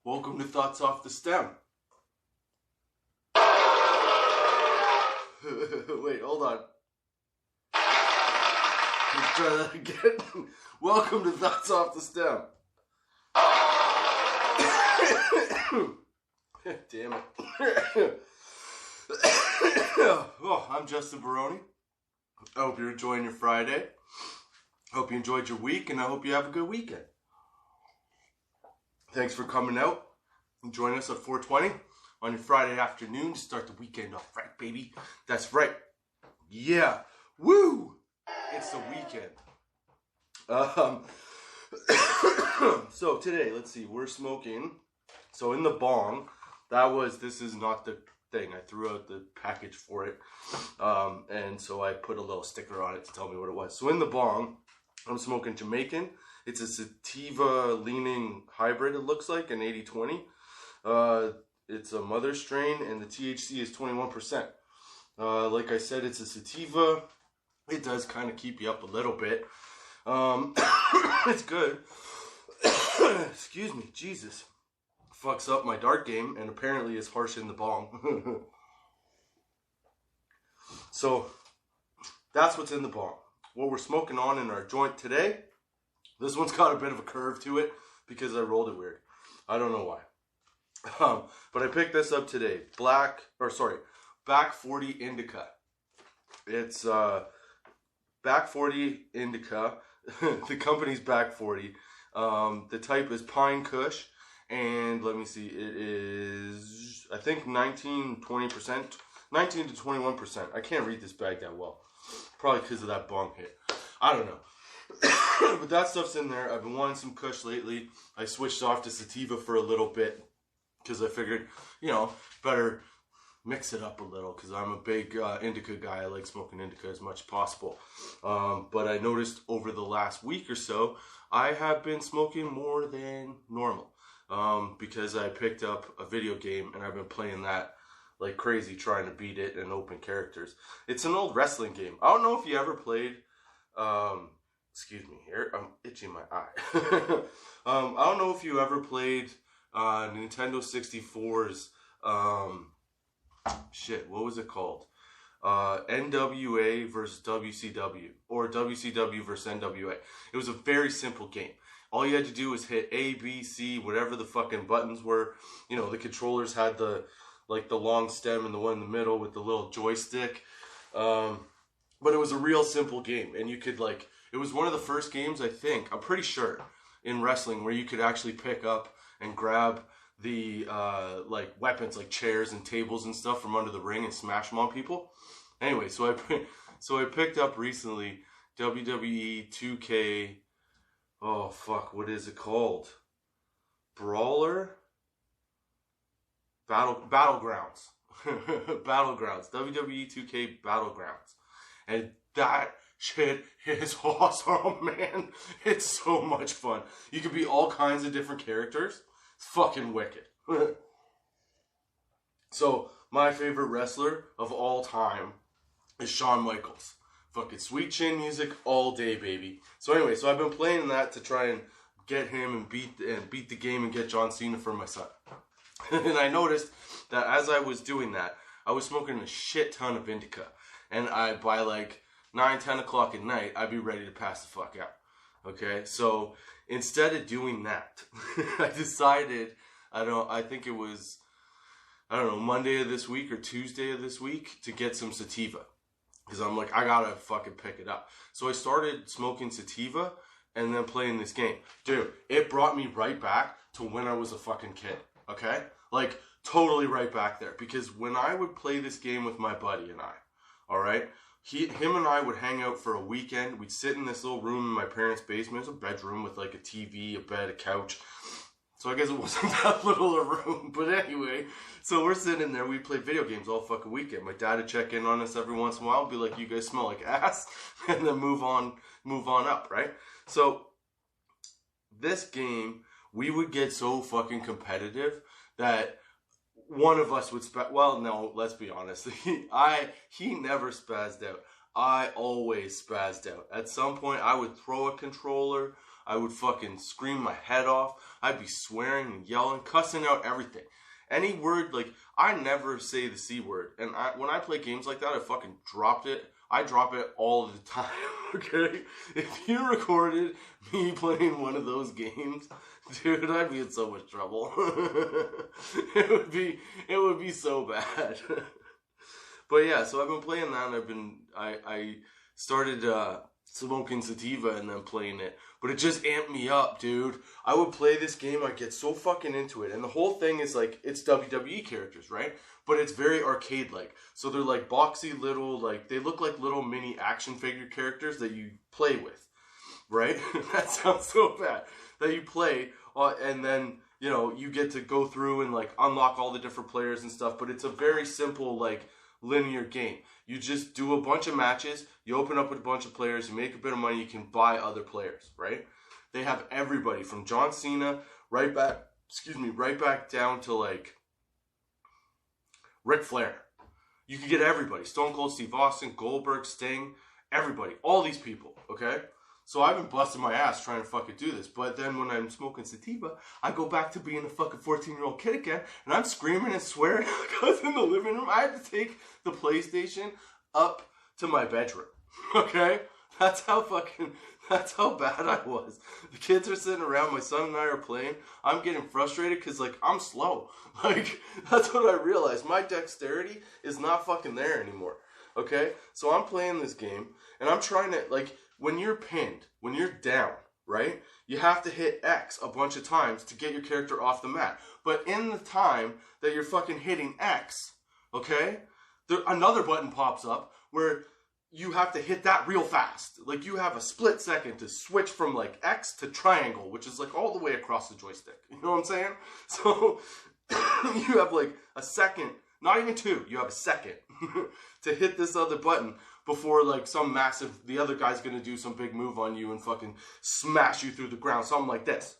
Welcome to Thoughts Off the Stem. Wait, hold on. Let's try that again. Welcome to Thoughts Off the Stem. Damn it. Oh, I'm Justin Barone. I hope you're enjoying your Friday. I hope you enjoyed your week, and I hope you have a good weekend. Thanks for coming out and joining us at 4:20 on your Friday afternoon to start the weekend off right, baby. That's right. Yeah. Woo! It's the weekend. So today, let's see, we're smoking. So in the bong, this is not the thing. I threw out the package for it. And so I put a little sticker on it to tell me what it was. So in the bong, I'm smoking Jamaican. It's a sativa leaning hybrid, it looks like, an 80-20. It's a mother strain, and the THC is 21%. Like I said, it's a sativa. It does kind of keep you up a little bit. It's good. Excuse me, Jesus. Fucks up my dart game, and apparently is harsh in the bong. So, that's what's in the bong. What we're smoking on in our joint today, this one's got a bit of a curve to it because I rolled it weird. I don't know why. But I picked this up today. Back 40 Indica. It's Back 40 Indica. The company's Back 40. The type is Pine Kush. And let me see, it is, I think 19 to 21%. I can't read this bag that well. Probably because of that bong hit. I don't know. But that stuff's in there. I've been wanting some Kush lately. I switched off to sativa for a little bit because I figured, better mix it up a little because I'm a big indica guy. I like smoking indica as much as possible. But I noticed over the last week or so, I have been smoking more than normal because I picked up a video game and I've been playing that like crazy, trying to beat it and open characters. It's an old wrestling game. I don't know if you ever played... excuse me here, I'm itching my eye. I don't know if you ever played Nintendo 64's, what was it called? NWA versus WCW, or WCW versus NWA. It was a very simple game. All you had to do was hit A, B, C, whatever the fucking buttons were. The controllers had the long stem and the one in the middle with the little joystick. But it was a real simple game, and you could it was one of the first games, I think, I'm pretty sure, in wrestling where you could actually pick up and grab the weapons like chairs and tables and stuff from under the ring and smash them on people. Anyway, so I picked up recently WWE 2K. Oh fuck, what is it called? Brawler? Battlegrounds. Battlegrounds. WWE 2K Battlegrounds. And that shit is awesome, man. It's so much fun. You could be all kinds of different characters. It's fucking wicked. So, my favorite wrestler of all time is Shawn Michaels. Fucking sweet chin music all day, baby. So anyway, I've been playing that to try and get him and beat the game and get John Cena for my son. And I noticed that as I was doing that, I was smoking a shit ton of indica. And by 9, 10 o'clock at night, I'd be ready to pass the fuck out. Okay? So, instead of doing that, I decided, I think it was, Monday of this week or Tuesday of this week to get some sativa. Because I'm like, I gotta fucking pick it up. So I started smoking sativa and then playing this game. Dude, it brought me right back to when I was a fucking kid. Okay? Totally right back there. Because when I would play this game with my buddy and I, alright? Him and I would hang out for a weekend. We'd sit in this little room in my parents' basement. It was a bedroom with a TV, a bed, a couch. So I guess it wasn't that little a room. But anyway, so we're sitting there. We'd play video games all fucking weekend. My dad would check in on us every once in a while. Be like, you guys smell like ass. And then move on up, right? So this game, we would get so fucking competitive that one of us would well, no, let's be honest. He never spazzed out. I always spazzed out. At some point, I would throw a controller. I would fucking scream my head off. I'd be swearing and yelling, cussing out everything. Any word, like, I never say the C word. And when I play games like that, I fucking dropped it. I drop it all the time, okay? If you recorded me playing one of those games, dude, I'd be in so much trouble. It would be so bad. But yeah, so I've been playing that, and I started smoking sativa and then playing it. But it just amped me up, dude. I would play this game, I'd get so fucking into it. And the whole thing is like, it's WWE characters, right? But it's very arcade-like. So they're like boxy little, like, they look like little mini action figure characters that you play with, right? That sounds so bad. That you play, and then, you know, you get to go through and like unlock all the different players and stuff. But it's a very simple, like, linear game. You just do a bunch of matches, you open up with a bunch of players, you make a bit of money, you can buy other players, right? They have everybody from John Cena right back down to like Ric Flair. You can get everybody. Stone Cold Steve Austin, Goldberg, Sting, everybody. All these people, okay? So I've been busting my ass trying to fucking do this. But then when I'm smoking sativa, I go back to being a fucking 14-year-old kid again. And I'm screaming and swearing like I was in the living room. I had to take the PlayStation up to my bedroom. Okay? That's how bad I was. The kids are sitting around. My son and I are playing. I'm getting frustrated because, like, I'm slow. Like, that's what I realized. My dexterity is not fucking there anymore. Okay? So I'm playing this game. And I'm trying to, like, when you're pinned, when you're down, right? You have to hit X a bunch of times to get your character off the mat. But in the time that you're fucking hitting X, okay, another button pops up where you have to hit that real fast. Like, you have a split second to switch from, like, X to triangle, which is, like, all the way across the joystick. You know what I'm saying? So, you have, like, a second, not even two, you have a second to hit this other button before, like, the other guy's gonna do some big move on you and fucking smash you through the ground. Something like this.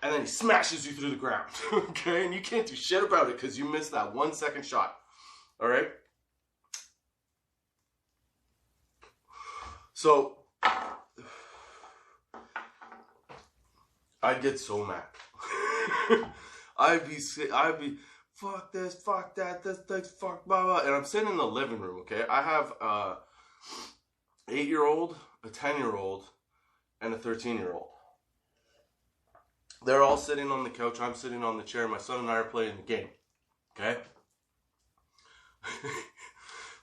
And then he smashes you through the ground. Okay? And you can't do shit about it because you missed that 1 second shot. Alright? So, I'd get so mad. I'd be, fuck this, fuck that, this, fuck, blah, blah. And I'm sitting in the living room, okay? I have a 8-year-old, a 10-year-old, and a 13-year-old. They're all sitting on the couch. I'm sitting on the chair. My son and I are playing the game, okay?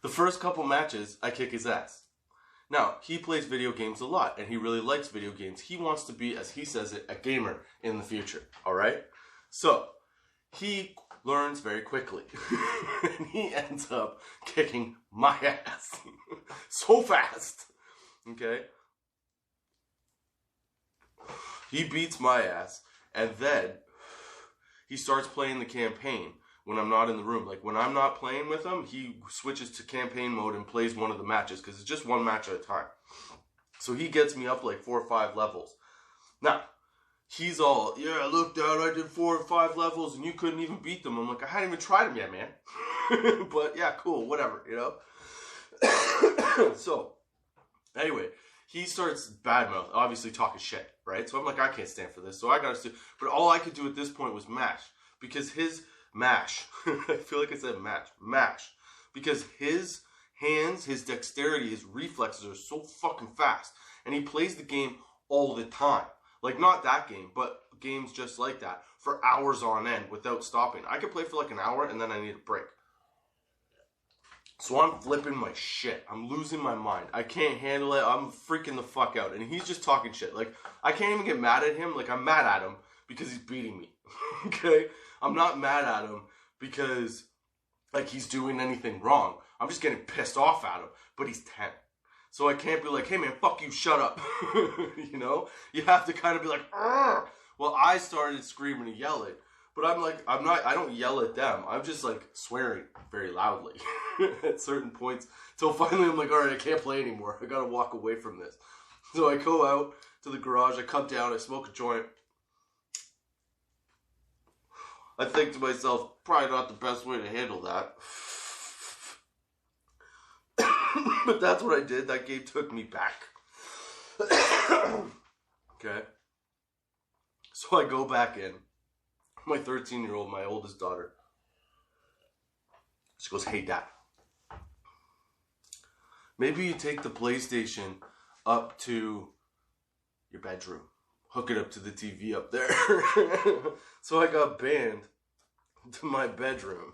The first couple matches, I kick his ass. Now, he plays video games a lot, and he really likes video games. He wants to be, as he says it, a gamer in the future, all right? So, he learns very quickly. And he ends up kicking my ass. So fast. Okay? He beats my ass, and then he starts playing the campaign when I'm not in the room. Like, when I'm not playing with him, he switches to campaign mode and plays one of the matches, because it's just one match at a time. So he gets me up like 4 or 5 levels. Now, he's all, yeah, look, Dad, I did 4 or 5 levels and you couldn't even beat them. I'm like, I hadn't even tried them yet, man. But yeah, cool, whatever, you know? So, anyway, he starts badmouth, obviously talking shit, right? So I'm like, I can't stand for this. So I got to, but all I could do at this point was mash. Because his mash, I feel like I said mash. Because his hands, his dexterity, his reflexes are so fucking fast. And he plays the game all the time. Like, not that game, but games just like that for hours on end without stopping. I could play for like an hour and then I need a break. So I'm flipping my shit. I'm losing my mind. I can't handle it. I'm freaking the fuck out. And he's just talking shit. Like, I can't even get mad at him. Like, I'm mad at him because he's beating me. Okay? I'm not mad at him because, like, he's doing anything wrong. I'm just getting pissed off at him. But he's 10. So I can't be like, hey man, fuck you, shut up. You know? You have to kind of be like, argh. Well, I started screaming and yelling. But I'm like, I don't yell at them. I'm just like swearing very loudly at certain points. Till finally I'm like, alright, I can't play anymore. I gotta walk away from this. So I go out to the garage, I come down, I smoke a joint. I think to myself, probably not the best way to handle that. But that's what I did. That game took me back. Okay. So I go back in. My 13-year-old, my oldest daughter. She goes, "Hey, Dad. Maybe you take the PlayStation up to your bedroom. Hook it up to the TV up there." So I got banned to my bedroom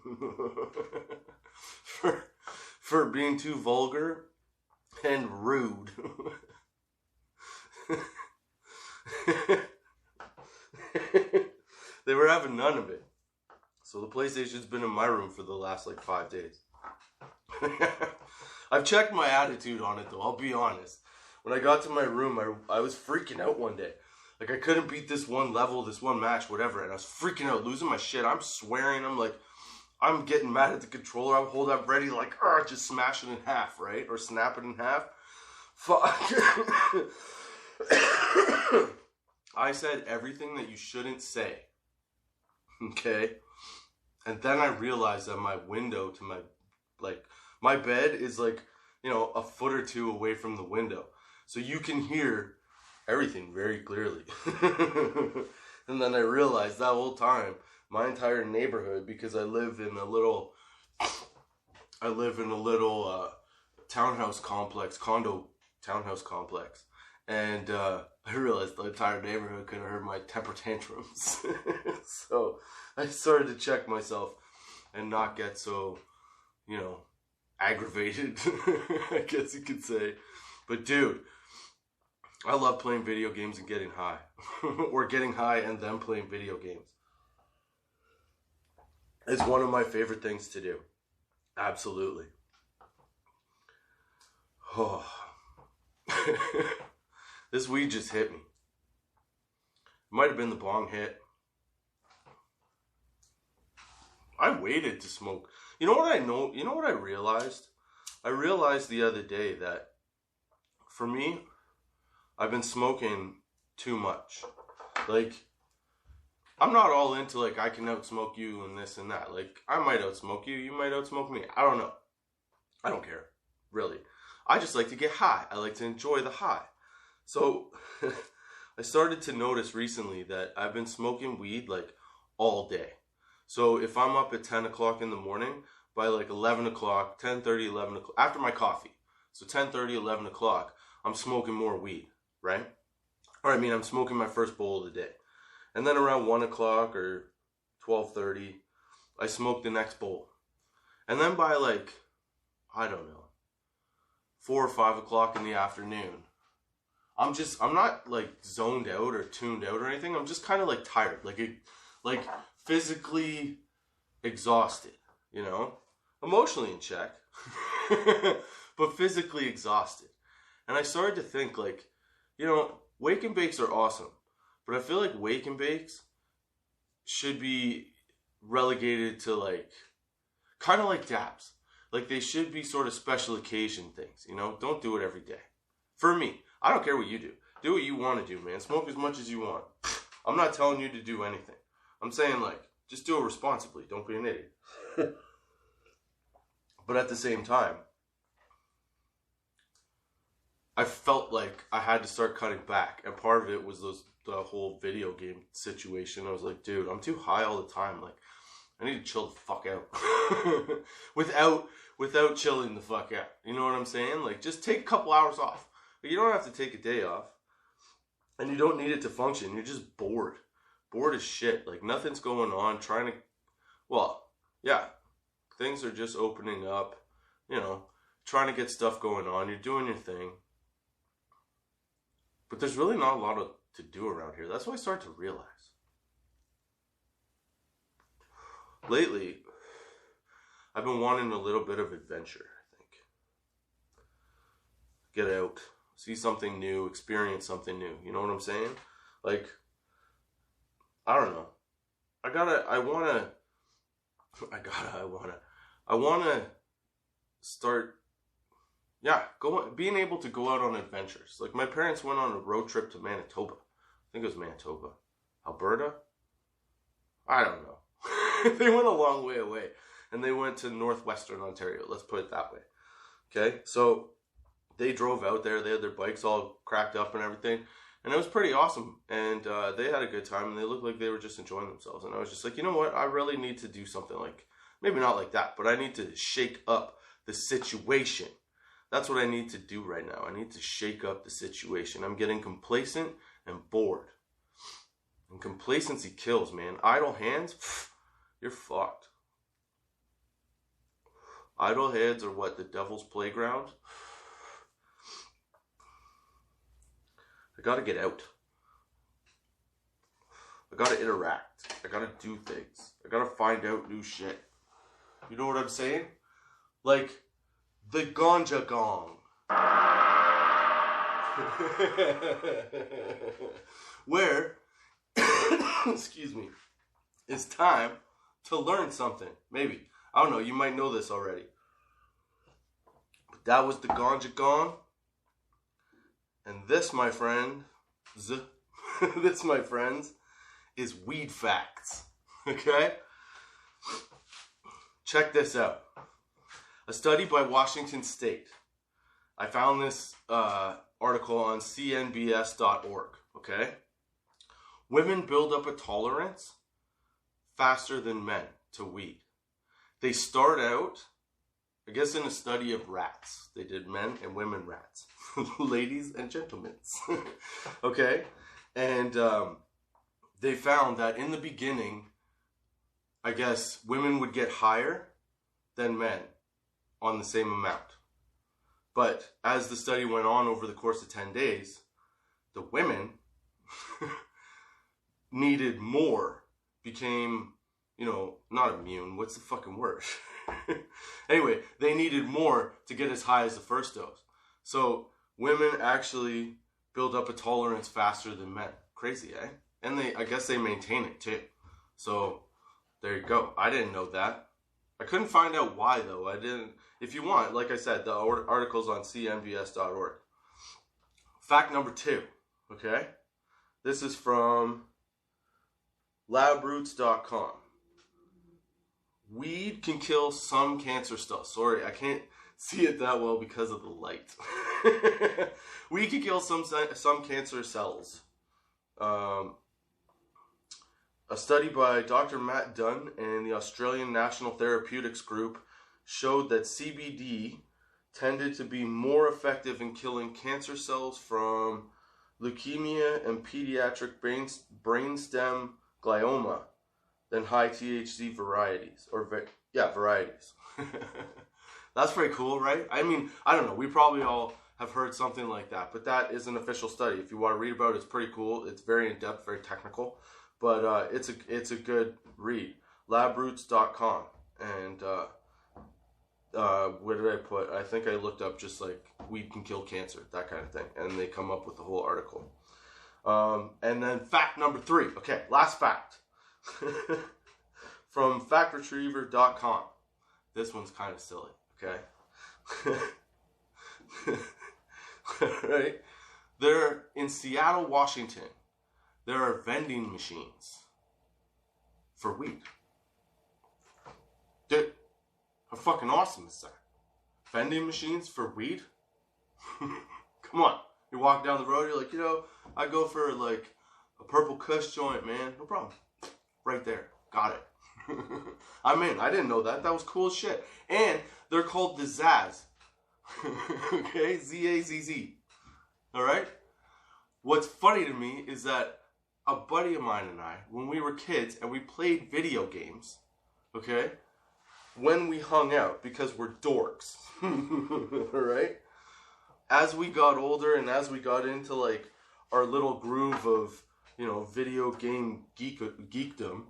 for being too vulgar and rude. They were having none of it. So the PlayStation's been in my room for the last 5 days. I've checked my attitude on it though, I'll be honest. When I got to my room, I was freaking out one day. I couldn't beat this one level, this one match, whatever, and I was freaking out, losing my shit. I'm swearing, I'm getting mad at the controller. I'll hold up ready, just smash it in half, right? Or snap it in half. Fuck. I said everything that you shouldn't say. Okay? And then I realized that my window to my bed is a foot or two away from the window. So you can hear everything very clearly. And then I realized that whole time, my entire neighborhood, because I live in a little townhouse complex, condo townhouse complex. And I realized the entire neighborhood could have heard my temper tantrums. So I started to check myself and not get so, aggravated, I guess you could say. But dude, I love playing video games and getting high. Or getting high and then playing video games. It's one of my favorite things to do. Absolutely. Oh. This weed just hit me. It might have been the bong hit. I waited to smoke. You know what I realized? I realized the other day that for me, I've been smoking too much. I'm not all into I can outsmoke you and this and that. I might outsmoke you, you might outsmoke me. I don't know. I don't care, really. I just like to get high. I like to enjoy the high. So I started to notice recently that I've been smoking weed all day. So if I'm up at 10 o'clock in the morning, by 11 o'clock, 10:30, 11 o'clock, after my coffee, so 10:30, 11 o'clock, I'm smoking more weed, right? Or I'm smoking my first bowl of the day. And then around 1 o'clock or 12:30, I smoke the next bowl. And then by 4 or 5 o'clock in the afternoon, I'm not zoned out or tuned out or anything. I'm just kind of tired, physically exhausted, emotionally in check, but physically exhausted. And I started to think wake and bakes are awesome, but I feel like wake and bakes should be relegated to kind of like dabs. They should be sort of special occasion things, Don't do it every day. For me, I don't care what you do. Do what you want to do, man. Smoke as much as you want. I'm not telling you to do anything. I'm saying, just do it responsibly. Don't be an idiot. But at the same time, I felt like I had to start cutting back. And part of it was the whole video game situation. I was like, dude, I'm too high all the time. I need to chill the fuck out. Without chilling the fuck out. You know what I'm saying? Just take a couple hours off. But you don't have to take a day off. And you don't need it to function. You're just bored. Bored as shit. Nothing's going on. Things are just opening up. Trying to get stuff going on. You're doing your thing. But there's really not a lot to do around here. That's what I started to realize. Lately, I've been wanting a little bit of adventure, I think. Get out. See something new. Experience something new. You know what I'm saying? I don't know. I wanna start, being able to go out on adventures. My parents went on a road trip to Manitoba. I think it was Manitoba. Alberta? I don't know. They went a long way away. And they went to northwestern Ontario. Let's put it that way. Okay? So, they drove out there. They had their bikes all cracked up and everything. And it was pretty awesome. And they had a good time. And they looked like they were just enjoying themselves. And I was just like, you know what? I really need to do something like, maybe not like that, but I need to shake up the situation. That's what I need to do right now. I need to shake up the situation. I'm getting complacent and bored. And complacency kills, man. Idle hands, you're fucked. Idle heads are what? The devil's playground? I gotta get out. I gotta interact. I gotta do things. I gotta find out new shit. You know what I'm saying? Like the ganja gong. Where, excuse me, it's time to learn something. Maybe. I don't know. You might know this already. But that was the ganja gong. And this, my friend, this, my friends, is weed facts. Okay? Check this out. A study by Washington State. I found this article on cnbs.org. Okay? Women build up a tolerance faster than men to weed. They start out, I guess, in a study of rats. They did men and women rats. Ladies and gentlemen. Okay? And they found that in the beginning, I guess, women would get higher than men on the same amount. But as the study went on over the course of 10 days, the women needed more, became, not immune. What's the fucking word? Anyway, they needed more to get as high as the first dose. So women actually build up a tolerance faster than men. Crazy, eh? And I guess they maintain it too. So there you go. I didn't know that. I couldn't find out why though. I didn't. If you want, like I said, the article's on cnbs.org. Fact number 2. Okay? This is from labroots.com. Weed can kill some cancer cells. Sorry, I can't see it that well because of the light. Weed can kill some cancer cells. A study by Dr. Matt Dunn and the Australian National Therapeutics Group showed that CBD tended to be more effective in killing cancer cells from leukemia and pediatric brainstem glioma than high THC varieties. Varieties. That's pretty cool, right? I mean, I don't know. We probably all have heard something like that, but that is an official study. If you want to read about it, it's pretty cool. It's very in-depth, very technical, but it's a good read. Labroots.com. And where did I put? I think I looked up just like weed can kill cancer, that kind of thing, and they come up with the whole article. And then fact number 3. Okay, last fact. From factretriever.com. This one's kind of silly, okay? Right? In Seattle, Washington, there are vending machines for weed. Dude, how fucking awesome is that? Vending machines for weed? Come on. You walk down the road, you're like, I go for like a purple kush joint, man. No problem. Right there. Got it. I'm in. I didn't know that. That was cool as shit. And they're called the Zazz. Okay? Z-A-Z-Z. Alright? What's funny to me is that a buddy of mine and I, when we were kids and we played video games, okay, when we hung out, because we're dorks, alright, as we got older and as we got into like our little groove of, video game geekdom,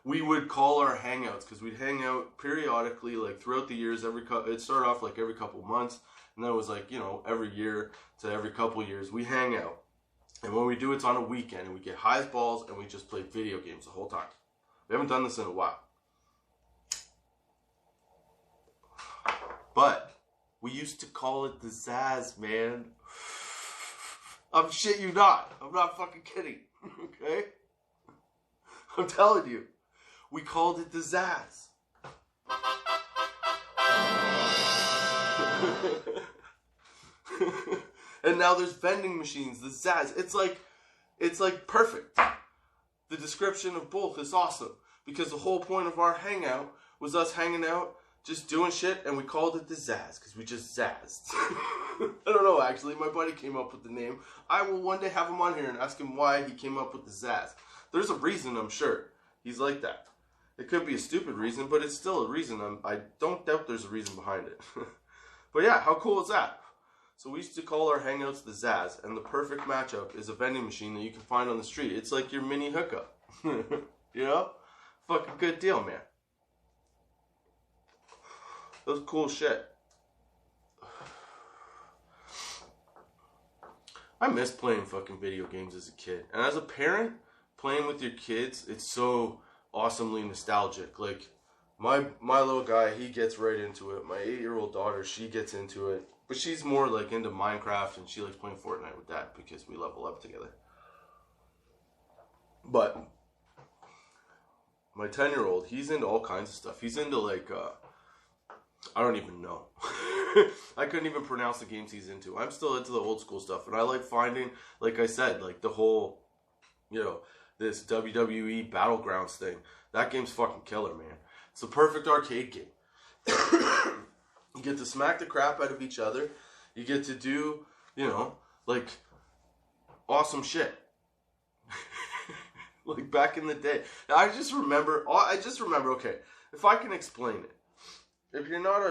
we would call our hangouts, because we'd hang out periodically, like throughout the years. It started off like every couple months, and then it was like, every year to every couple years, we hang out. And when we do, it's on a weekend, and we get high as balls, and we just play video games the whole time. We haven't done this in a while. But we used to call it the Zazz, man. I'm shit you not. I'm not fucking kidding. Okay? I'm telling you. We called it the Zazz. And now there's vending machines, the Zaz. It's like perfect. The description of both is awesome. Because the whole point of our hangout was us hanging out, just doing shit, and we called it the Zaz, because we just zazzed. I don't know, actually. My buddy came up with the name. I will one day have him on here and ask him why he came up with the Zaz. There's a reason, I'm sure. He's like that. It could be a stupid reason, but it's still a reason. I don't doubt there's a reason behind it. But yeah, how cool is that? So we used to call our hangouts the Zaz, and the perfect matchup is a vending machine that you can find on the street. It's like your mini hookup. You know? Fucking good deal, man. That was cool shit. I miss playing fucking video games as a kid. And as a parent, playing with your kids, it's so awesomely nostalgic. Like, my little guy, he gets right into it. My 8-year-old daughter, she gets into it. But she's more like into Minecraft, and she likes playing Fortnite with Dad because we level up together. But my 10-year-old, he's into all kinds of stuff. He's into like, I don't even know. I couldn't even pronounce the games he's into. I'm still into the old school stuff. And I like finding, like I said, like the whole, you know, this WWE Battlegrounds thing. That game's fucking killer, man. It's the perfect arcade game. You get to smack the crap out of each other. You get to do, you know, like, awesome shit. Like back in the day. I just remember, okay, if I can explain it. If you're not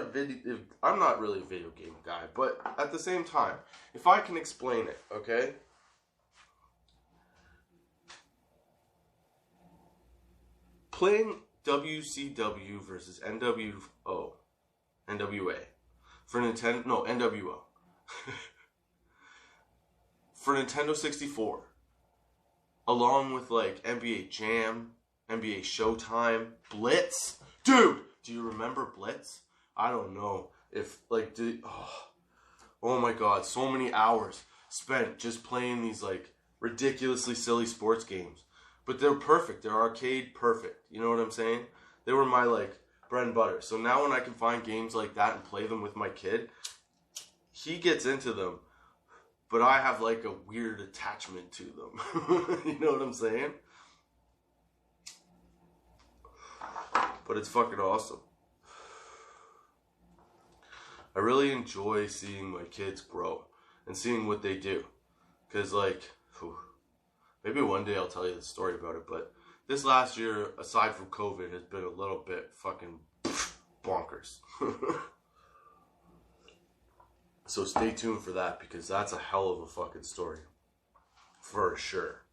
I'm not really a video game guy, but at the same time, if I can explain it, okay? Playing WCW versus NWA for Nintendo, no, NWO. For Nintendo 64. Along with like NBA Jam, NBA Showtime, Blitz. Dude, do you remember Blitz? I don't know if like, oh my god, so many hours spent just playing these like ridiculously silly sports games. But they're perfect. They're arcade perfect. You know what I'm saying? They were my like bread and butter. So now when I can find games like that and play them with my kid, he gets into them. But I have like a weird attachment to them. You know what I'm saying? But it's fucking awesome. I really enjoy seeing my kids grow and seeing what they do. Because like, maybe one day I'll tell you the story about it. But this last year, aside from COVID, has been a little bit fucking bonkers. So stay tuned for that, because that's a hell of a fucking story. For sure.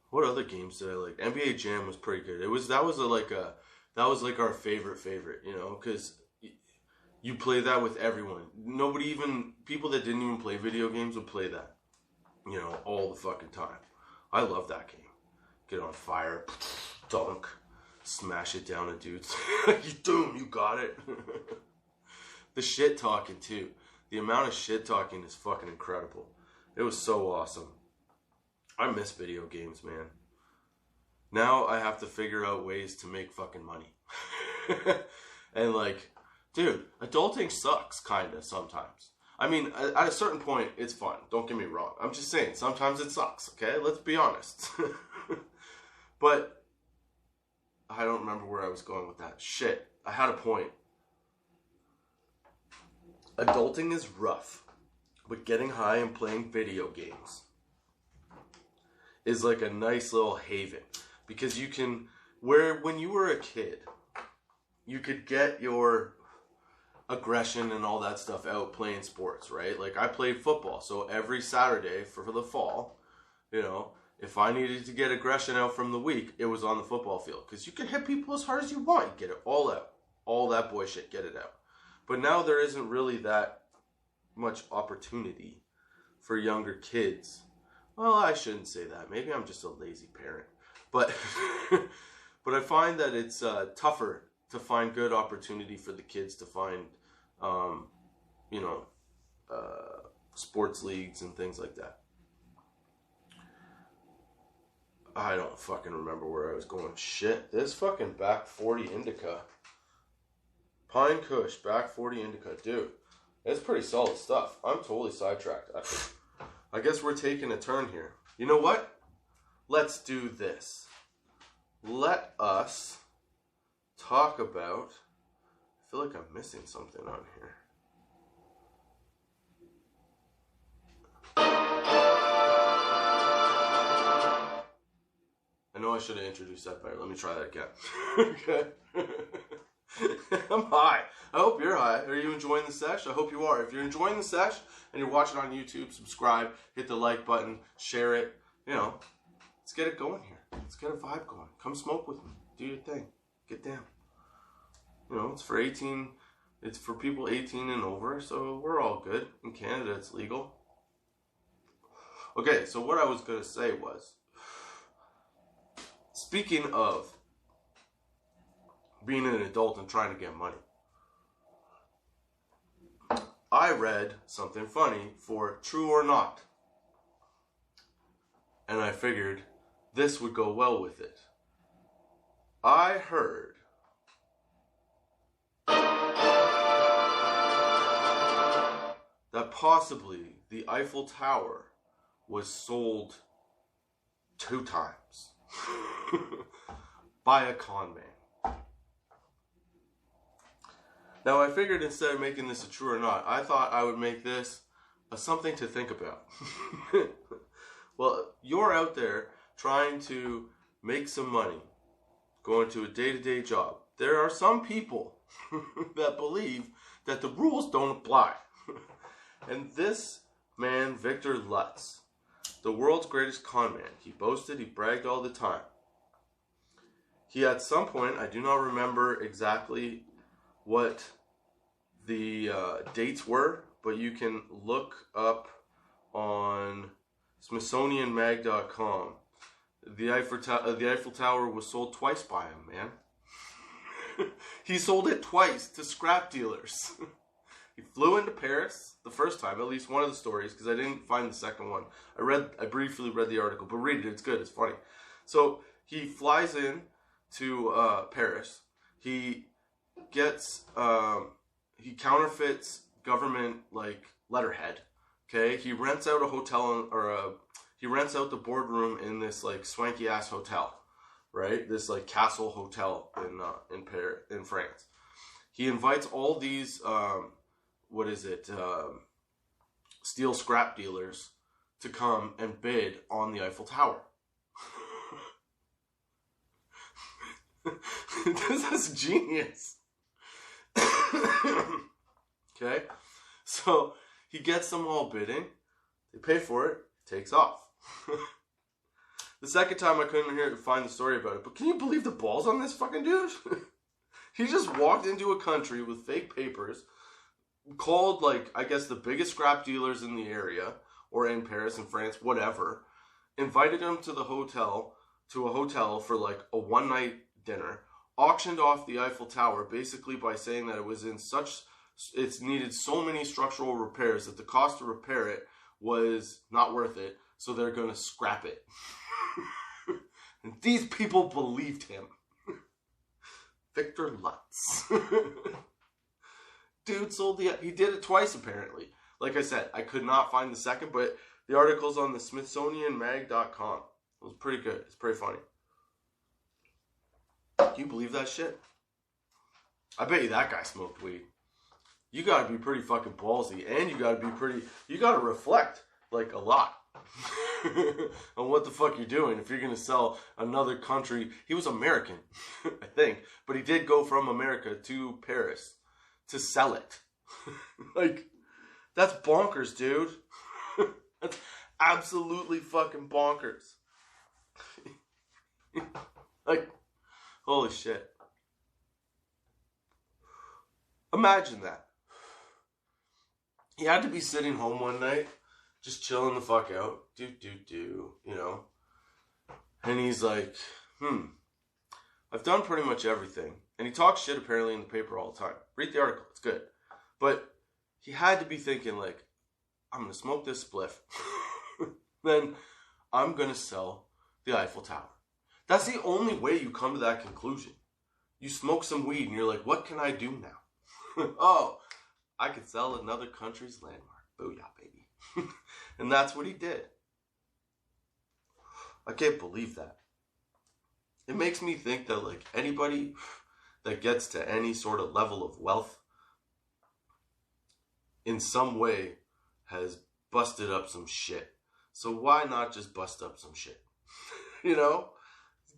What other games did I like? NBA Jam was pretty good. That was like our favorite, you know, because you play that with everyone. People that didn't even play video games would play that, you know, all the fucking time. I love that game. Get on fire, dunk, smash it down a dude. You got it. The shit talking too. The amount of shit talking is fucking incredible. It was so awesome. I miss video games, man. Now I have to figure out ways to make fucking money. And like, dude, adulting sucks kinda sometimes. I mean, at a certain point, it's fun. Don't get me wrong. I'm just saying, sometimes it sucks, okay? Let's be honest. But I don't remember where I was going with that. Shit, I had a point. Adulting is rough, but getting high and playing video games is like a nice little haven. Because you can, when you were a kid, you could get your aggression and all that stuff out playing sports, right? Like I played football, so every Saturday for the fall, you know, if I needed to get aggression out from the week, it was on the football field. Because you can hit people as hard as you want. You get it all out. All that boy shit, get it out. But now there isn't really that much opportunity for younger kids. Well, I shouldn't say that. Maybe I'm just a lazy parent. But but I find that it's tougher to find good opportunity for the kids to find, you know, sports leagues and things like that. I don't fucking remember where I was going. Shit, this fucking back 40 indica. Pine Kush, back 40 indica. Dude, It's pretty solid stuff. I'm totally sidetracked. I guess we're taking a turn here. You know what? Let's do this. Let us talk about... I feel like I'm missing something on here. I know I should have introduced that better. Let me try that again. Okay. I'm high. I hope you're high. Are you enjoying the sesh? I hope you are. If you're enjoying the sesh and you're watching on YouTube, subscribe, hit the like button, share it. You know, let's get it going here. Let's get a vibe going. Come smoke with me. Do your thing. Get down. You know, it's for people 18 and over, so we're all good. In Canada, it's legal. Okay, so what I was going to say was, speaking of being an adult and trying to get money, I read something funny for True or Not. And I figured this would go well with it. I heard that possibly the Eiffel Tower was sold 2 times by a con man. Now, I figured instead of making this a true or not, I thought I would make this a something to think about. Well, you're out there trying to make some money, going to a day-to-day job. There are some people that believe that the rules don't apply. And this man, Victor Lutz, the world's greatest con man, he boasted, he bragged all the time. He, at some point, I do not remember exactly what the dates were, but you can look up on SmithsonianMag.com. The Eiffel Tower was sold twice by him, man. He sold it twice to scrap dealers. He flew into Paris the first time, at least one of the stories, because I didn't find the second one. I briefly read the article, but read it, it's good, it's funny. So he flies in to Paris. He gets, he counterfeits government, like, letterhead, okay? He rents out a hotel, he rents out the boardroom in this, like, swanky-ass hotel, right? This, like, castle hotel in Paris, in France. He invites all these, steel scrap dealers to come and bid on the Eiffel Tower. This is genius. Okay? So, he gets them all bidding. They pay for it. Takes off. The second time I couldn't find the story about it. But can you believe the balls on this fucking dude? He just walked into a country with fake papers, called, like, I guess the biggest scrap dealers in the area, or in Paris, in France, whatever, invited them to a hotel for, like, a one-night dinner, auctioned off the Eiffel Tower, basically by saying that it needed so many structural repairs that the cost to repair it was not worth it, so they're going to scrap it. And these people believed him. Victor Lutz. Dude he did it twice, apparently. Like I said, I could not find the second, but the article's on the SmithsonianMag.com. It was pretty good. It's pretty funny. Can you believe that shit? I bet you that guy smoked weed. You gotta be pretty fucking ballsy, and you gotta reflect, like, a lot. On what the fuck you're doing if you're gonna sell another country. He was American, I think, but he did go from America to Paris to sell it. Like, that's bonkers, dude. That's absolutely fucking bonkers. Like, holy shit. Imagine that. He had to be sitting home one night, just chilling the fuck out, you know. And he's like, I've done pretty much everything. And he talks shit apparently in the paper all the time. Read the article, it's good. But he had to be thinking, like, I'm going to smoke this spliff. Then I'm going to sell the Eiffel Tower. That's the only way you come to that conclusion. You smoke some weed and you're like, what can I do now? Oh, I could sell another country's landmark. Booyah, baby. And that's what he did. I can't believe that. It makes me think that like anybody that gets to any sort of level of wealth in some way has busted up some shit. So why not just bust up some shit? You know?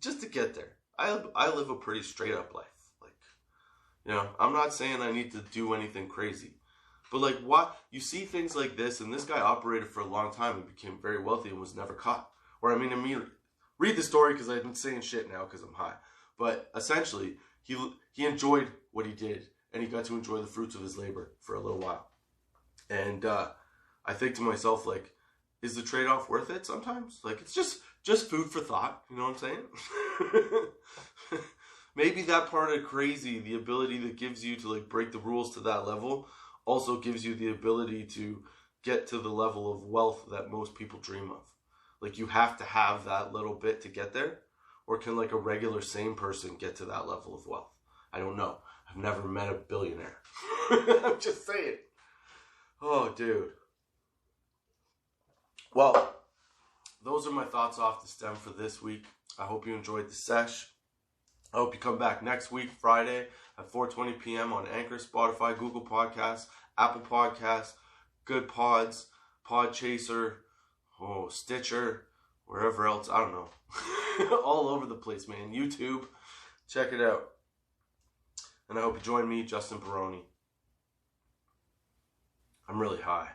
Just to get there. I live a pretty straight up life. Like, you know, I'm not saying I need to do anything crazy. But like, what? You see things like this, and this guy operated for a long time and became very wealthy and was never caught. Or, I mean, read the story because I've been saying shit now because I'm high. But essentially, he enjoyed what he did, and he got to enjoy the fruits of his labor for a little while. And I think to myself, like, is the trade-off worth it sometimes? Like, it's just food for thought, you know what I'm saying? Maybe that part of crazy, the ability that gives you to, like, break the rules to that level, also gives you the ability to get to the level of wealth that most people dream of. Like, you have to have that little bit to get there? Or can, like, a regular sane person get to that level of wealth? I don't know. I've never met a billionaire. I'm just saying. Oh, dude. Well, those are my thoughts off the stem for this week. I hope you enjoyed the sesh. I hope you come back next week, Friday, at 4:20 p.m. on Anchor, Spotify, Google Podcasts, Apple Podcasts, Good Pods, Podchaser, Stitcher, wherever else, I don't know. All over the place, man. YouTube. Check it out. And I hope you join me, Justin Barone. I'm really high.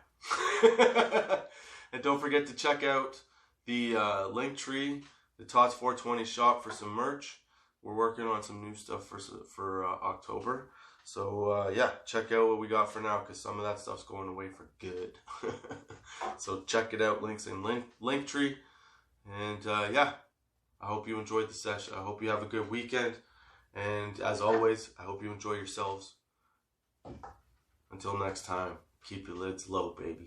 And don't forget to check out the Linktree, the Tots 420 shop for some merch. We're working on some new stuff for October. So, yeah, check out what we got for now because some of that stuff's going away for good. So check it out, links in Linktree. And, yeah, I hope you enjoyed the session. I hope you have a good weekend. And as always, I hope you enjoy yourselves. Until next time, keep your lids low, baby.